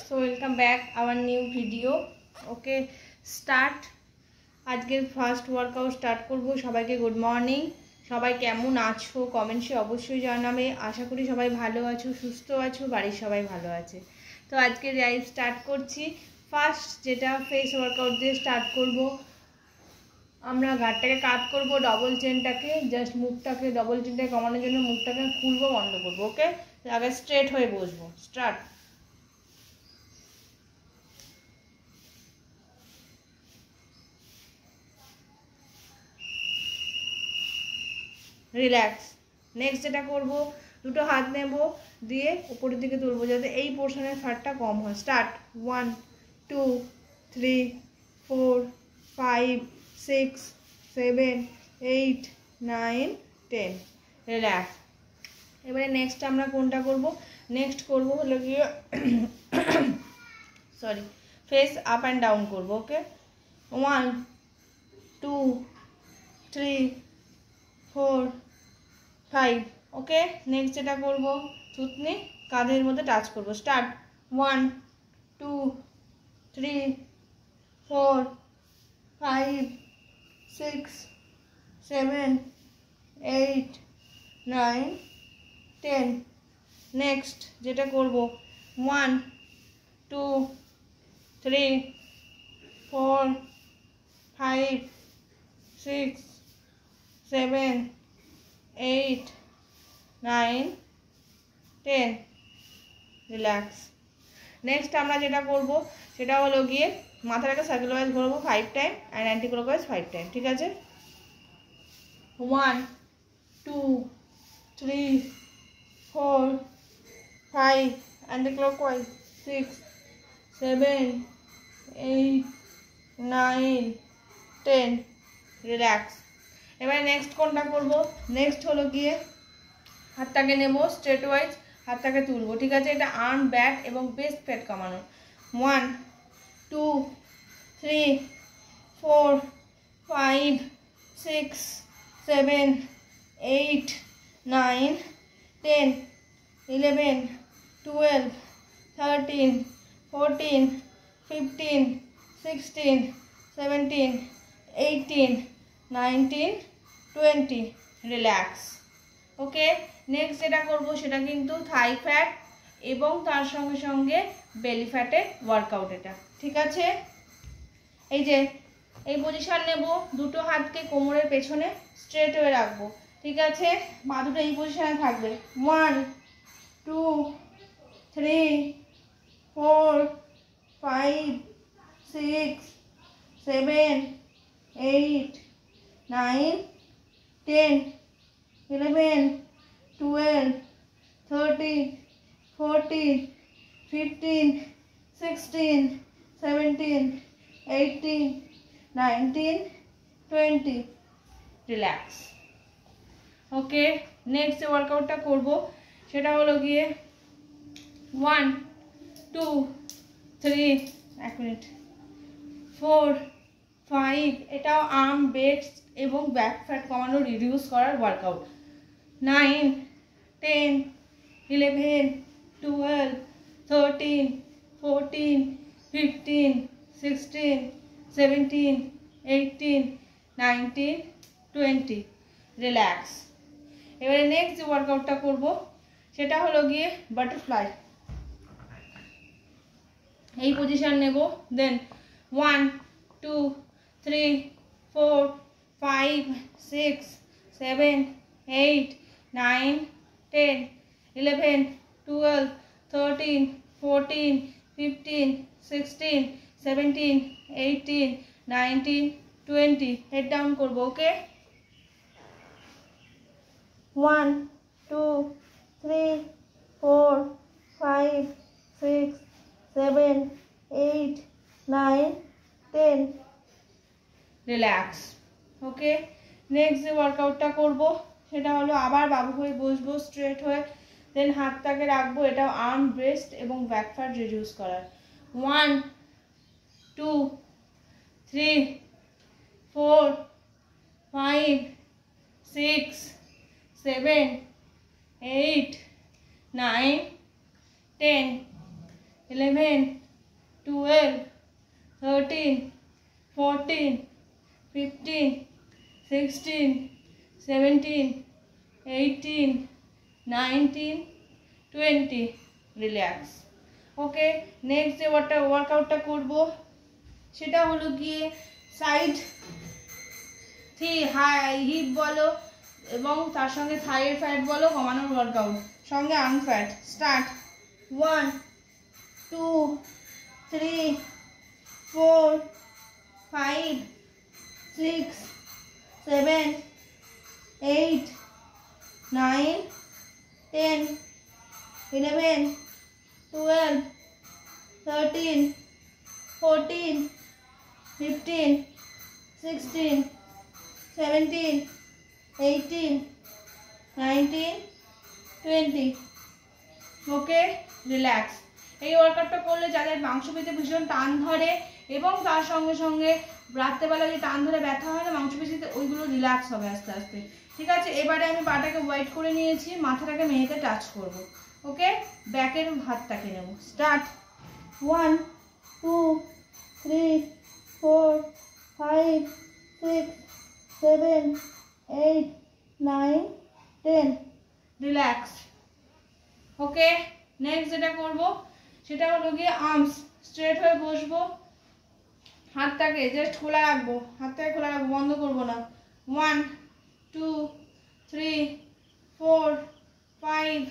So welcome back our new video okay start आजके first workout start करब सबाइके good morning सबाई केमन आछो कमेंट्से अवश्य जानाबे आशा करी सबाई भालो आछो सुस्थ आछो बाड़िर सबाई भालो आछे। तो आज के लाइव स्टार्ट करछि फार्स्ट जेटा फेस वार्कआउट दिए स्टार्ट करब আমরা ঘাটটাকে কাট করব ডবল চেনটাকে জাস্ট মুখটাকে ডবল চেনটাকে কমানোর জন্য মুখটাকে খুলবো বন্ধ করব ওকে আগে স্ট্রেট হয়ে বসবো স্টার্ট রিল্যাক্স নেক্সট যেটা করব দুটো হাত নেব দিয়ে উপরের দিকে তুলবো যাতে এই পোরশনের ফ্যাটটা কম হয় স্টার্ট 1 2 3 4 5 6 7 8 9 10 রিল্যাক্স। এবারে নেক্সট আমরা কোনটা করব নেক্সট করব হলো কি sorry face up and down করব ওকে 1 2 3 4 5 ওকে নেক্সট যেটা করব থুতনি কাঁধের মধ্যে টাচ করব স্টার্ট 1 2 3 4 5 6 7 8 9 10 नेक्स्ट जेटा करबो 1 2 3 4 5 6 7 8 9 10 रिलैक्स। नेक्स्ट আমরা যেটা করব সেটা হলো গিয়ে মাথাটাকে সার্কেল ওয়াইজ ঘোরাবো 5 time and anti clockwise 5 time ঠিক আছে 1 2 3 4 5 অ্যান্টি ক্লকওয়াইজ 6 7 8 9 10 রিল্যাক্স। এবারে নেক্সট কোনটা করব নেক্সট হলো গিয়ে হাতটাকে নেব স্ট্রেট ওয়াইজ হাতটাকে তুলবো ঠিক আছে এটা আর্ম ব্যাক এবং বেস্ট ফ্যাট কমানো 1 2 3 4 5 6 7 8 9 10 11 12 13 14 15 16 17 18 19 20 রিল্যাক্স ওকে। নেক্সট যেটা করব সেটা কিন্তু থাই ফ্যাট এবং তার সঙ্গে সঙ্গে বেলি ফ্যাটের ওয়ার্কআউট এটা ঠিক আছে। এই যে এই পজিশন নেব দুটো হাতকে কোমরের পেছনে স্ট্রেট হয়ে রাখবো ঠিক আছে পা দুটো এই পজিশনে থাকবে 1 2 3 4 5 6 7 8 9 10 11 12 13 14 15 16 17 18 19 20 রিল্যাক্স ওকে। নেক্সট যে ওয়ার্কআউটটা করব সেটা হলো গিয়ে 1 2 3 এক মিনিট 4 5 এটাও আর্ম বেস্ট এবং ব্যাক ফ্যাট কমানো রিডিউস করার ওয়ার্কআউট 9 10 11 12 13 14 15 16 17 18 19 20 রিল্যাক্স। এবারে নেক্সট যে ওয়ার্কআউটটা করব সেটা হলো গিয়ে বাটারফ্লাই এই পজিশন নেব দেন 1 2 3 4 5 6 7 8 9 10 11 12 13 14 15 16 17 18 19 20 হেড ডাউন করব ওকে 1 2 3 4 5 6 7 8 9 10 রিল্যাক্স ওকে। নেক্সট যে ওয়ার্কআউটটা করব সেটা হলো আবার বাবু হয়ে বসবো স্ট্রেট হয়ে দেন হাতটাকে রাখবো এটা আর্ম ব্রেস্ট এবং ব্যাক ফ্যাট রিডিউস করার 1 2 3 4 5 6 7 8 9 10 11, 12, 13, 14, 15, 16, 17, 18, 19, 20. রিল্যাক্স। ওকে, নেক্সট যে ওয়ার্কআউটটা করব সেটা হলো গিয়ে সাইড হিপ বলো এবং তার সঙ্গে থাইয়ের ফ্যাট বলো কমানোর ওয়ার্কআউট, সঙ্গে আর্ম ফ্যাট। স্টার্ট। 1, 2, 3, 4, 5, 6, 7, 8, 9, 10, 11, 12, 13, 14, 15, 16, 17, 18, 19, 20. ওকে, রিল্যাক্স। এই ওয়ার্কআউটটা করলে যাদের মাংসপেশিতে ভীষণ টান ধরে এবং তার সঙ্গে সঙ্গে রাত্রেবেলা যে টান ধরে ব্যথা হয় না মাংসপেশিতে, ওইগুলো রিল্যাক্স হবে আস্তে আস্তে। ঠিক আছে, এবারে আমি পাটাকে ওয়াইড করে নিয়েছি, মাথাটাকে মেয়েতে টাচ করব। ওকে, ব্যাকের হাতটাকে নেব। স্টার্ট। 1, 2, 3, 4, 5, 6, 7, 8, 9, 10. রিল্যাক্স। ওকে, নেক্সট যেটা করব সেটা হলো গিয়ে আর্মস। স্ট্রেট হয়ে বসবো, হাতটাকে জাস্ট খোলা রাখবো, হাতটাকে খোলা রাখবো, বন্ধ করবো না। 1, 2, 3, 4, 5,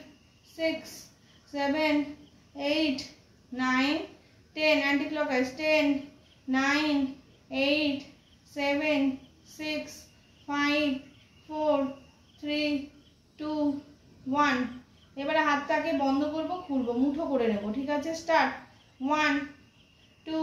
6, 7, 8, 9, 10. Anti clockwise. 10, 9, 8, 7, 6, 5, 4, 3, 2, 1. এবারে হাতটাকে বন্ধ করব, খুলবো, মুঠো করে নেব। ঠিক আছে, স্টার্ট। 1, 2,